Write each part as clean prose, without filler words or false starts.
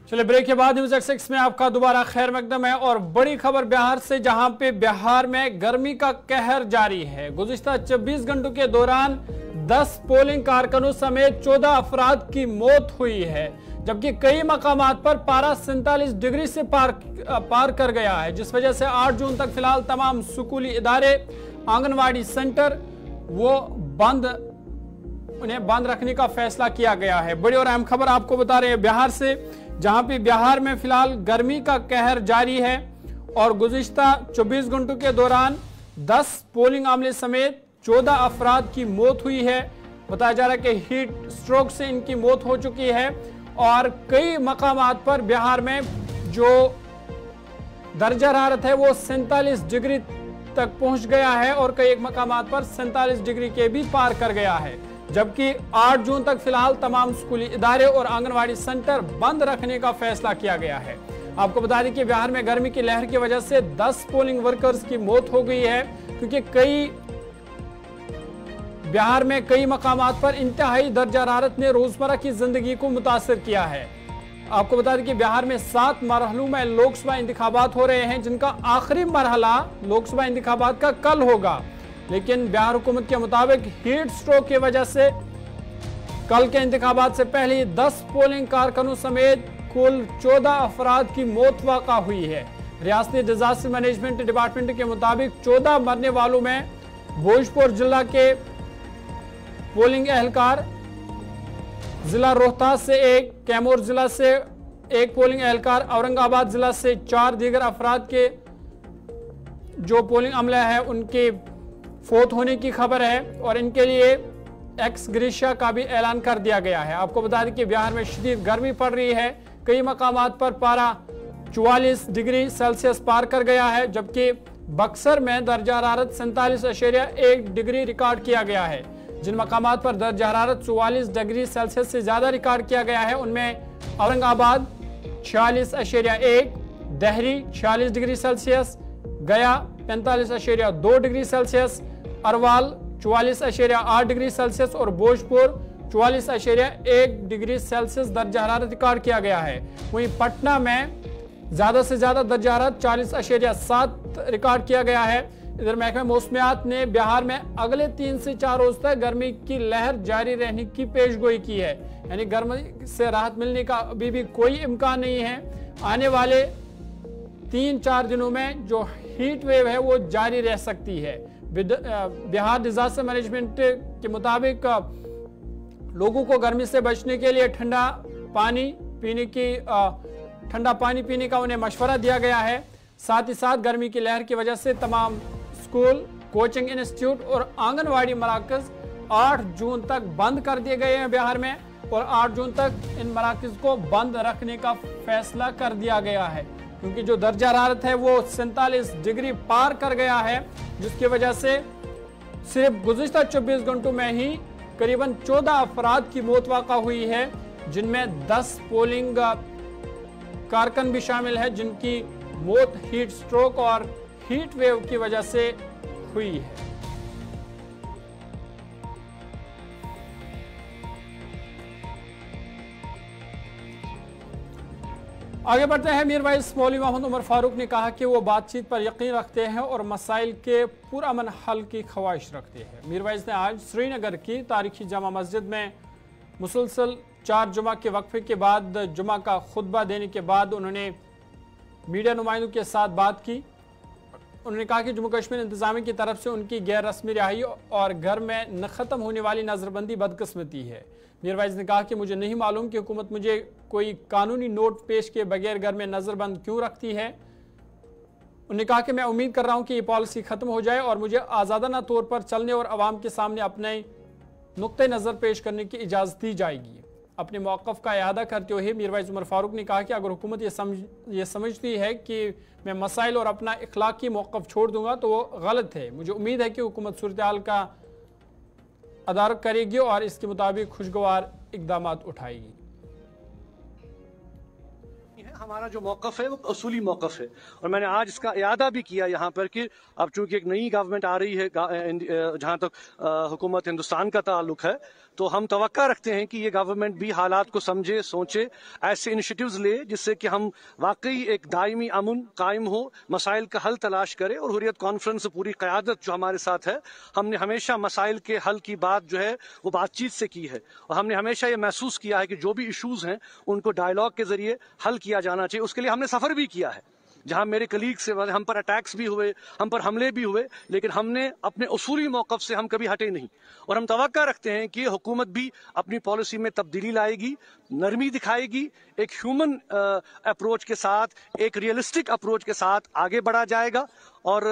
चलिए ब्रेक के बाद न्यूज 86 में आपका दोबारा खैर मकदम है। और बड़ी खबर बिहार से, जहां पे बिहार में गर्मी का कहर जारी है। गुज़िश्ता 24 घंटों के दौरान 10 पोलिंग कारकुनों समेत 14 अफराद की मौत हुई है, जबकि कई मकामात पर पारा 47 डिग्री से पार कर गया है, जिस वजह से 8 जून तक फिलहाल तमाम स्कूली इदारे, आंगनवाड़ी सेंटर उन्हें बंद रखने का फैसला किया गया है। बड़ी और अहम खबर आपको बता रहे हैं बिहार से, जहां पे बिहार में फिलहाल गर्मी का कहर जारी है और गुज़िश्ता 24 घंटों के दौरान 10 पोलिंग अमले समेत 14 अफराद की मौत हुई है। बताया जा रहा है कि हीट स्ट्रोक से इनकी मौत हो चुकी है और कई मकामात पर बिहार में जो दर्जा हरारत है वो 47 डिग्री तक पहुंच गया है और कई एक मकामात पर 47 डिग्री के भी पार कर गया है, जबकि 8 जून तक फिलहाल तमाम स्कूली इदारे और आंगनवाड़ी सेंटर बंद रखने का फैसला किया गया है। आपको बता दें कि बिहार में गर्मी की लहर की वजह से 10 पोलिंग वर्कर्स की मौत हो गई है, क्योंकि बिहार में कई मकामात पर इंतहाई दर्जा हरारत ने रोजमर्रा की जिंदगी को मुतासिर किया है। आपको बता दें कि बिहार में 7 मरहलों में लोकसभा इंतखाबात हो रहे हैं, जिनका आखिरी मरहला लोकसभा इंतखाबात का कल होगा, लेकिन बिहार हुकूमत के मुताबिक हीट स्ट्रोक की वजह से कल के इंतखाबात से पहले 10 पोलिंग कारकुनों समेत कुल 14 अफराद की मौत वाक़ा हुई है। रियासती डिजास्टर मैनेजमेंट डिपार्टमेंट के मुताबिक 14 मरने वालों में भोजपुर जिला के पोलिंग एहलकार, जिला रोहतास से 1, कैमूर जिला से 1 पोलिंग एहलकार, औरंगाबाद जिला से 4 दीगर अफराद के जो पोलिंग अमला है उनके फौत होने की खबर है और इनके लिए एक्स ग्रेशिया का भी ऐलान कर दिया गया है। आपको बता दें कि बिहार में शदीद गर्मी पड़ रही है, कई मकामात पर पारा 44 डिग्री सेल्सियस पार कर गया है, जबकि बक्सर में दर्जा हरारत 47.1 डिग्री रिकॉर्ड किया गया है। जिन मकामात पर दर्जा हरारत 44 डिग्री सेल्सियस से ज्यादा रिकॉर्ड किया गया है उनमें औरंगाबाद 46.1, देहरी 46 डिग्री सेल्सियस, गया 45.2 degree Celsius, Arwal 44.8 degree Celsius और भोजपुर 44.1 डिग्री सेल्सियस दर्जा हरारत रिकॉर्ड किया गया है। वहीं पटना में ज्यादा से ज्यादा दर्जा हरारत 40.7 रिकॉर्ड किया गया है। इधर महकमा मौसमियात ने बिहार में अगले 3 से 4 रोज तक गर्मी की लहर जारी रहने की पेशगोई की है, यानी गर्मी से राहत मिलने का अभी भी कोई इम्कान नहीं है। आने वाले 3-4 दिनों में जो हीट वेव है वो जारी रह सकती है। बिहार डिजास्टर मैनेजमेंट के मुताबिक लोगों को गर्मी से बचने के लिए ठंडा पानी पीने का उन्हें मशवरा दिया गया है। साथ ही साथ गर्मी की लहर की वजह से तमाम स्कूल, कोचिंग इंस्टीट्यूट और आंगनवाड़ी मराकज 8 जून तक बंद कर दिए गए हैं बिहार में और 8 जून तक इन मराकज को बंद रखने का फैसला कर दिया गया है, क्योंकि जो दर्जा हरारत है वो 47 डिग्री पार कर गया है, जिसकी वजह से सिर्फ गुज़िश्ता 24 घंटों में ही करीबन 14 अफराद की मौत वाक़ा हुई है, जिनमें 10 पोलिंग कारकुन भी शामिल है, जिनकी मौत हीट स्ट्रोक और हीट वेव की वजह से हुई है। आगे बढ़ते हैं। मीर वाइस मौलवी मोहम्मद उमर फारूक ने कहा कि वो बातचीत पर यकीन रखते हैं और मसाइल के पुरअमन हल की ख्वाहिश रखते हैं। मीर वाइस ने आज श्रीनगर की तारीखी जामा मस्जिद में मुसलसल 4 जुमा के वक्फे के बाद जुमा का खुतबा देने के बाद उन्होंने मीडिया नुमाइंदों के साथ बात की। उन्होंने कहा कि जम्मू कश्मीर इंतजामिया की तरफ से उनकी गैर रस्मी रिहाई और घर में न ख़त्म होने वाली नज़रबंदी बदकिस्मती है। मीर वाइस ने कहा कि मुझे नहीं मालूम कि हुकूमत मुझे कोई कानूनी नोट पेश किए बगैर घर में नज़रबंद क्यों रखती है। उन्होंने कहा कि मैं उम्मीद कर रहा हूँ कि ये पॉलिसी ख़त्म हो जाए और मुझे आज़ादाना तौर पर चलने और आवाम के सामने अपने नुक्ते नज़र पेश करने की इजाज़त दी जाएगी। अपने मौक़िफ़ का इआदा करते हुए मीर वाइस उमर फारूक ने कहा कि अगर हुकूमत ये समझती है कि मैं मसाइल और अपना इखलाकी मौक़िफ़ छोड़ दूंगा तो वो गलत है। मुझे उम्मीद है कि हुकूमत सूरत हाल का अदारक करेगी और इसके मुताबिक खुशगवार इक़दामात उठाएगी। हमारा जो मौक़िफ़ है वो उसूली मौक़िफ़ है, और मैंने आज इसका इयादा भी किया यहाँ पर कि अब चूंकि एक नई गवर्नमेंट आ रही है, जहाँ तक हुकूमत हिंदुस्तान का ताल्लुक है, तो हम तवक्का रखते हैं कि ये गवर्नमेंट भी हालात को समझे, सोचे, ऐसे इनिशिएटिव्स ले जिससे कि हम वाकई एक दायमी अमन कायम हो, मसाइल का हल तलाश करें। और हुर्रियत कॉन्फ्रेंस पूरी क़यादत जो हमारे साथ है, हमने हमेशा मसाइल के हल की बात जो है वो बातचीत से की है, और हमने हमेशा ये महसूस किया है कि जो भी इशूज़ हैं उनको डायलॉग के ज़रिए हल किया जाना चाहिए। उसके लिए हमने सफ़र भी किया है, जहां मेरे कलीग से हम पर अटैक्स भी हुए, हम पर हमले भी हुए, लेकिन हमने अपने उसूली मौक़िफ़ से हम कभी हटे नहीं। और हम तवक्का रखते हैं कि हुकूमत भी अपनी पॉलिसी में तब्दीली लाएगी, नरमी दिखाएगी, एक ह्यूमन अप्रोच के साथ, एक रियलिस्टिक अप्रोच के साथ आगे बढ़ा जाएगा। और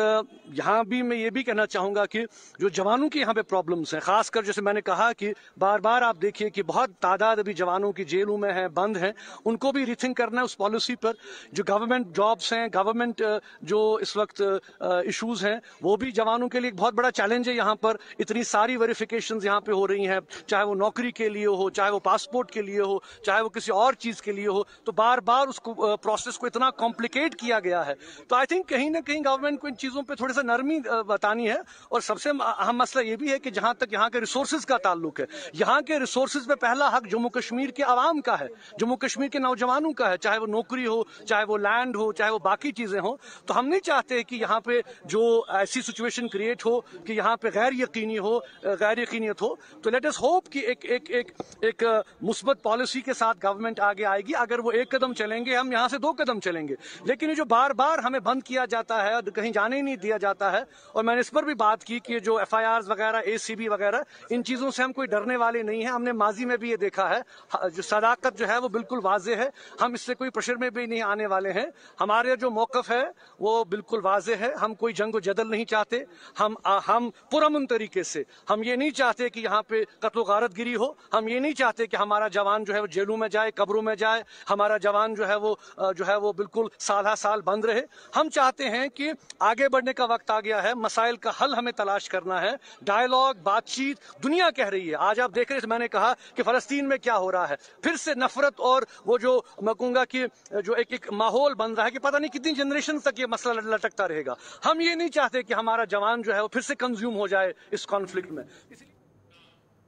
यहाँ भी मैं ये भी कहना चाहूँगा कि जो जवानों की यहाँ पे प्रॉब्लम्स हैं, ख़ासकर जैसे मैंने कहा कि बार बार आप देखिए कि बहुत तादाद अभी जवानों की जेलों में है, बंद हैं, उनको भी रीथिंक करना है उस पॉलिसी पर। जो गवर्नमेंट जॉब्स हैं, गवर्नमेंट जो इस वक्त इशूज़ हैं, वो भी जवानों के लिए एक बहुत बड़ा चैलेंज है। यहाँ पर इतनी सारी वेरिफिकेशंस यहाँ पे हो रही हैं, चाहे वो नौकरी के लिए हो, चाहे वो पासपोर्ट के लिए हो, चाहे वो किसी और चीज़ के लिए हो, तो बार बार उसको प्रोसेस को इतना कॉम्प्लिकेट किया गया है। तो आई थिंक कहीं ना कहीं गवर्नमेंट को इन चीज़ों पे थोड़ी सा नरमी बतानी है। और सबसे अहम मसला ये भी है कि जहां तक यहाँ के रिसोर्सेज का ताल्लुक है, यहाँ के रिसोर्सेज पे पहला हक जम्मू कश्मीर के आवाम का है, जम्मू कश्मीर के नौजवानों का है, चाहे वो नौकरी हो, चाहे वो लैंड हो, चाहे वो बाकी चीज़ें हो। तो हम नहीं चाहते कि यहाँ पे जो ऐसी सिचुएशन क्रिएट हो कि यहाँ पे गैर यकीनियत हो। तो लेट अस होप कि एक मुस्बत पॉलिसी के साथ गवर्नमेंट आगे आएगी। अगर वो एक कदम चलेंगे, हम यहाँ से 2 कदम चलेंगे। लेकिन ये जो बार बार हमें बंद किया जाता है, कहीं जाने ही नहीं दिया जाता है, और मैंने इस पर भी बात की कि जो FIRs वगैरह, ACB वगैरह, इन चीज़ों से हम कोई डरने वाले नहीं हैं। हमने माजी में भी ये देखा है, जो सदाकत जो है वो बिल्कुल वाजे है, हम इससे कोई प्रेशर में भी नहीं आने वाले हैं। हमारे जो मौक़िफ़ है वो बिल्कुल वाजे है, हम कोई जंग जदल नहीं चाहते। हम पुरअमन तरीके से, हम ये नहीं चाहते कि यहाँ पे कत्ल गारतगिरी हो, हम ये नहीं चाहते कि हमारा जवान जो है वो जेलों में जाए, कब्रों में जाए, हमारा जवान जो है वो बिल्कुल साल साल बंद रहे। हम चाहते हैं कि आगे बढ़ने का वक्त आ गया है, मसाइल का हल हमें तलाश करना है, डायलॉग, बातचीत। दुनिया कह रही है, आज आप देख रहे हैं, मैंने कहा कि फ़लस्तीन में क्या हो रहा है, फिर से नफरत और वो जो मैं कहूँगा कि जो एक माहौल बन रहा है कि पता नहीं कितनी जनरेशन तक ये मसला लटकता रहेगा। हम ये नहीं चाहते कि हमारा जवान जो है वो फिर से कंज्यूम हो जाए इस कॉन्फ्लिक्ट में।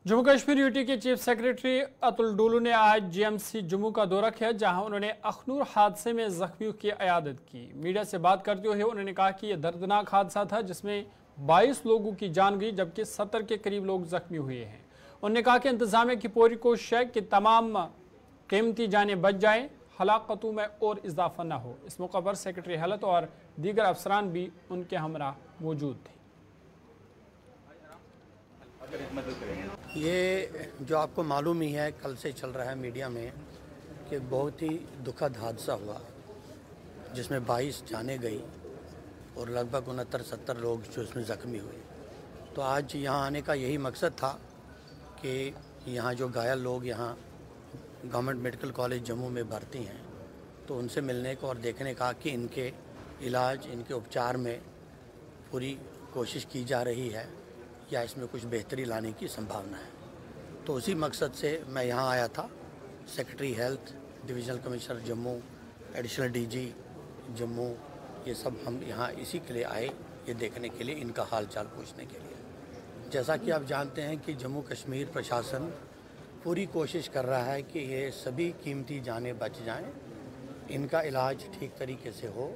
जम्मू कश्मीर यूटी के चीफ सेक्रेटरी अतुल डोलू ने आज GMC जम्मू का दौरा किया, जहां उन्होंने अखनूर हादसे में जख्मियों की इयादत की। मीडिया से बात करते हुए उन्होंने कहा कि यह दर्दनाक हादसा था जिसमें 22 लोगों की जान गई, जबकि 70 के करीब लोग जख्मी हुए हैं। उन्होंने कहा कि इंतजामिया की पूरी कोशिश है कि तमाम कीमती जानें बच जाएं, हलाकतों में और इजाफा न हो। इस मौका पर सेक्रेटरी हेल्थ और दीगर अफसरान भी उनके हमरा मौजूद थे। ये जो आपको मालूम ही है, कल से चल रहा है मीडिया में कि बहुत ही दुखद हादसा हुआ जिसमें 22 जानें गई और लगभग 69-70 लोग जो इसमें ज़ख्मी हुए। तो आज यहाँ आने का यही मकसद था कि यहाँ जो घायल लोग यहाँ गवर्नमेंट मेडिकल कॉलेज जम्मू में भर्ती हैं, तो उनसे मिलने को और देखने का कि इनके इलाज, इनके उपचार में पूरी कोशिश की जा रही है या इसमें कुछ बेहतरी लाने की संभावना है। तो उसी मकसद से मैं यहाँ आया था। Secretary health, divisional commissioner Jammu, additional DG Jammu, ये सब हम यहाँ इसी के लिए आए, ये देखने के लिए, इनका हाल चाल पूछने के लिए। जैसा कि आप जानते हैं कि जम्मू कश्मीर प्रशासन पूरी कोशिश कर रहा है कि ये सभी कीमती जानें बच जाएं, इनका इलाज ठीक तरीके से हो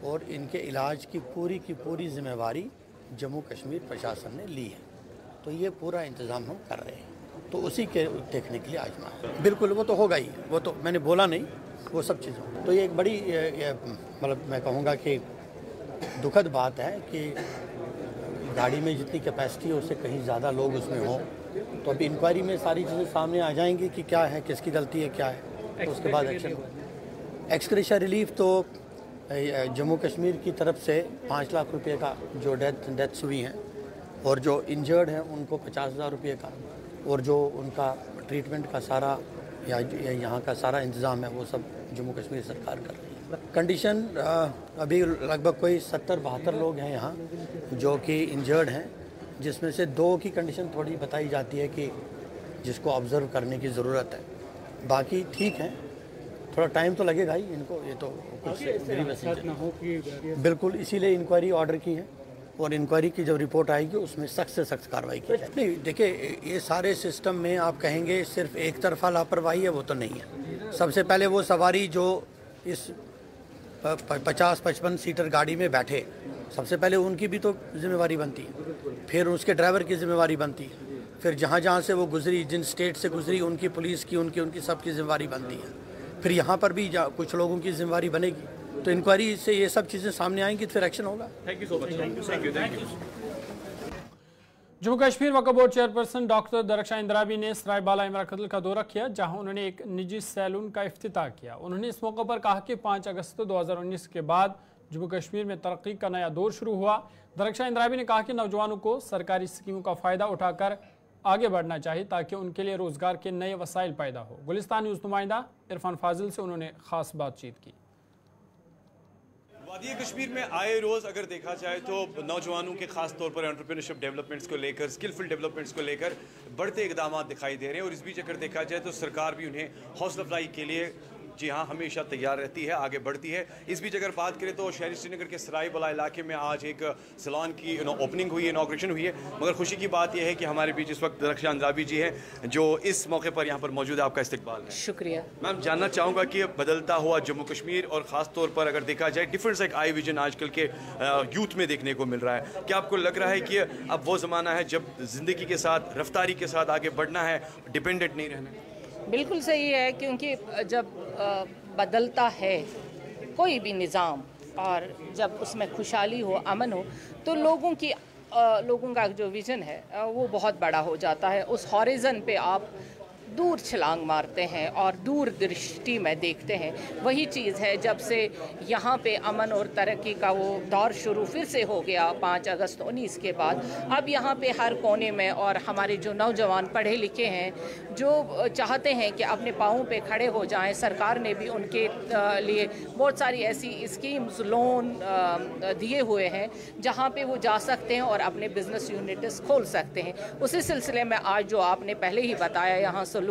और इनके इलाज की पूरी जिम्मेवारी जम्मू कश्मीर प्रशासन ने ली है। तो ये पूरा इंतज़ाम हम कर रहे हैं, तो उसी के देखने के लिए आज मैं बिल्कुल, वो तो होगा ही, वो तो मैंने बोला नहीं, वो सब चीज़ें। तो ये एक बड़ी मतलब मैं कहूँगा कि दुखद बात है कि गाड़ी में जितनी कैपेसिटी है उससे कहीं ज़्यादा लोग उसमें हों। तो अभी इंक्वायरी में सारी चीज़ें सामने आ जाएंगी कि क्या है, किसकी गलती है, क्या है, तो उसके बाद एक्शन। एक्सग्रेशिया रिलीफ तो जम्मू कश्मीर की तरफ से 5 लाख रुपए का जो डेथ्स हुई हैं और जो इंजर्ड हैं उनको 50,000 रुपये का, और जो उनका ट्रीटमेंट का सारा या यहाँ का सारा इंतज़ाम है वो सब जम्मू कश्मीर सरकार कर रही है। कंडीशन अभी लगभग कोई 70-72 लोग हैं यहाँ जो कि इंजर्ड हैं, जिसमें से 2 की कंडीशन थोड़ी बताई जाती है कि जिसको ऑब्ज़र्व करने की ज़रूरत है, बाकी ठीक हैं। थोड़ा टाइम तो लगेगा ही इनको, ये तो बिल्कुल, इसीलिए इंक्वायरी ऑर्डर की है और इंक्वायरी की जब रिपोर्ट आएगी उसमें सख्त से सख्त कार्रवाई की जाए। नहीं देखिए, ये सारे सिस्टम में आप कहेंगे सिर्फ एक तरफा लापरवाही है, वो तो नहीं है। सबसे पहले वो सवारी जो इस 50-55 सीटर गाड़ी में बैठे, सबसे पहले उनकी भी तो जिम्मेवारी बनती है, फिर उसके ड्राइवर की जिम्मेवारी बनती है, फिर जहाँ जहाँ से वो गुजरी, जिन स्टेट से गुजरी, उनकी पुलिस की, उनकी सबकी जिम्मेवारी बनती है। फिर यहाँ पर भी कुछ लोगों की जिम्मेवारी बनेगी, तो इंक्वायरी से ये सब चीज़ें सामने आएंगी, फिर एक्शन होगा। Thank you so much. Thank you. Jammu Kashmir Waqf board chairperson doctor Darakhshan Andrabi ने सरायबाला इमरा कत्ल का दौरा किया, जहां उन्होंने एक निजी सैलून का इफ्तिताह किया। उन्होंने इस मौके पर कहा कि 5 अगस्त 2019 के बाद जम्मू कश्मीर में तरक्की का नया दौर शुरू हुआ। दरख्शां इंद्राबी ने कहा कि नौजवानों को सरकारी स्कीमों का फ़ायदा उठाकर आगे बढ़ना चाहिए ताकि उनके लिए रोज़गार के नए वसाइल पैदा हो। गुलिस्तान न्यूज़ नुमाइंदा इरफान फाजिल से उन्होंने ख़ास बातचीत की। वादी कश्मीर में आए रोज़ अगर देखा जाए तो नौजवानों के खास तौर पर एंटरप्रेन्योरशिप डेवलपमेंट्स को लेकर, स्किलफुल डेवलपमेंट्स को लेकर बढ़ते इकदाम दिखाई दे रहे हैं। और इस बीच अगर देखा जाए तो सरकार भी उन्हें हौसला अफजाई के लिए जी हाँ हमेशा तैयार रहती है, आगे बढ़ती है। इस बीच अगर बात करें तो शहरी श्रीनगर के सरायबाला इलाके में आज एक सैलून की ओपनिंग हुई है, इनॉग्रेशन हुई है। मगर खुशी की बात यह है कि हमारे बीच इस वक्त दरख्शां इंद्राबी जी हैं जो इस मौके पर यहाँ पर मौजूद है। आपका इस्तकबाल है। शुक्रिया। मैम, जानना चाहूँगा कि बदलता हुआ जम्मू कश्मीर और ख़ास तौर पर अगर देखा जाए डिफरेंस एक आई विजन आजकल के यूथ में देखने को मिल रहा है, क्या आपको लग रहा है कि अब वो ज़माना है जब ज़िंदगी के साथ, रफ्तारी के साथ आगे बढ़ना है, डिपेंडेंट नहीं रहना है? बिल्कुल सही है, क्योंकि जब बदलता है कोई भी निज़ाम और जब उसमें खुशहाली हो, अमन हो, तो लोगों का जो विज़न है वो बहुत बड़ा हो जाता है। उस हॉरिज़न पे आप दूर छलांग मारते हैं और दूर दृष्टि में देखते हैं। वही चीज़ है जब से यहाँ पे अमन और तरक्की का वो दौर शुरू फिर से हो गया 5 अगस्त 19 के बाद। अब यहाँ पे हर कोने में और हमारे जो नौजवान पढ़े लिखे हैं जो चाहते हैं कि अपने पाँवों पे खड़े हो जाएं, सरकार ने भी उनके लिए बहुत सारी ऐसी स्कीम्स, लोन दिए हुए हैं जहाँ पे वो जा सकते हैं और अपने बिजनेस यूनिट्स खोल सकते हैं। उसी सिलसिले में आज जो आपने पहले ही बताया, यहाँ सैलून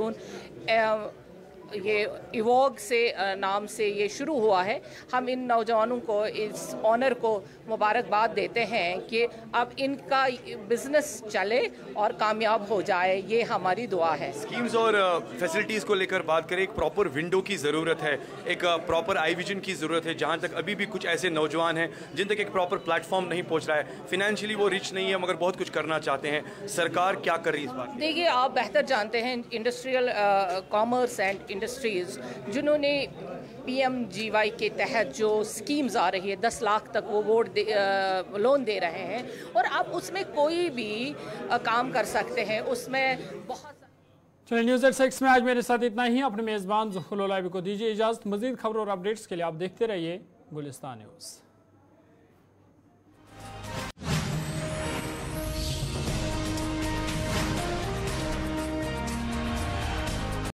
ये इवोग से नाम से ये शुरू हुआ है। हम इन नौजवानों को, इस ऑनर को मुबारकबाद देते हैं कि अब इनका बिजनेस चले और कामयाब हो जाए, ये हमारी दुआ है। स्कीम्स और फैसिलिटीज़ को लेकर बात करें, एक प्रॉपर विंडो की ज़रूरत है, एक प्रॉपर आई विजन की ज़रूरत है। जहाँ तक अभी भी कुछ ऐसे नौजवान हैं जिन तक एक प्रॉपर प्लेटफॉर्म नहीं पहुँच रहा है, फिनेंशियली वो रिच नहीं है मगर बहुत कुछ करना चाहते हैं, सरकार क्या कर रही है इस बात? देखिए, आप बेहतर जानते हैं, इंडस्ट्रियल कॉमर्स एंड इंडस्ट्रीज़ जिन्होंने PMGY के तहत जो स्कीम्स आ रही है, 10 लाख तक वो लोन दे रहे हैं और आप उसमें कोई भी काम कर सकते हैं। उसमें बहुत चलिए, न्यूज़ एट 6 में आज मेरे साथ इतना ही। अपने मेज़बान ज़ुहरुल लाइव को दीजिए इजाज़त। मज़ीद खबरों और अपडेट्स के लिए आप देखते रहिए गुलिस्तान न्यूज़।